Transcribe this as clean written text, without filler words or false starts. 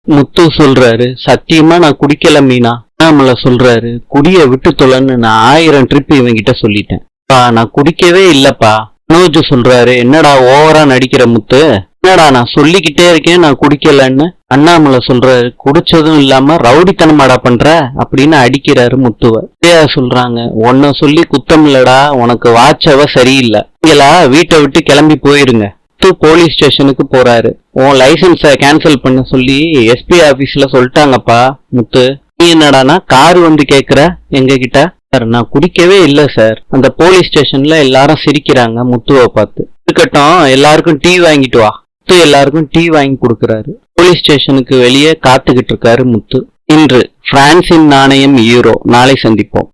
முத்து சொல்றாரு, சத்தியமா நான் குடிக்கல மீனா. அண்ணாமலை சொல்றாரு, குடிய விட்டு தொலைன்னு நான் 1000 ட்ரிப் இவங்கிட்ட சொல்லிட்டேன். நான் குடிக்கவே இல்லப்பா. மனோஜ் சொல்றாரு, என்னடா ஓவரா நடிக்கிற முத்து, என்னடா நான் சொல்லிக்கிட்டே இருக்கேன் நான் குடிக்கலன்னு. அண்ணாமலை சொல்றாரு, குடிச்சதும் இல்லாம ரவுடித்தனமாடா பண்ற அப்படின்னு அடிக்கிறாரு முத்துவ. சொல்றாங்க, உன்ன சொல்லி குத்தம் இல்லடா, உனக்கு வாட்சவ சரியில்லை, நீங்களா வீட்டை விட்டு கிளம்பி போயிருங்க. முத்து போலீஸ் ஸ்டேஷனுக்கு போறாரு. உன் லைசன்ஸ கேன்சல் பண்ண சொல்லி எஸ்பி ஆபீஸ்ல சொல்லிட்டாங்கப்பா. முத்து, நீ என்னடானா கார் வந்து கேக்குற எங்க கிட்ட? சார் நான் குடிக்கவே இல்ல சார். அந்த போலீஸ் ஸ்டேஷன்ல எல்லாரும் சிரிக்கிறாங்க முத்துவை பார்த்து. இருக்கட்டும், எல்லாருக்கும் டீ வாங்கிட்டு வா. முத்து எல்லாருக்கும் டீ வாங்கி கொடுக்கறாரு. போலீஸ் ஸ்டேஷனுக்கு வெளியே காத்துக்கிட்டு இருக்காரு முத்து. இன்று பிரான்சின் நாணயம் யூரோ. நாளை சந்திப்போம்.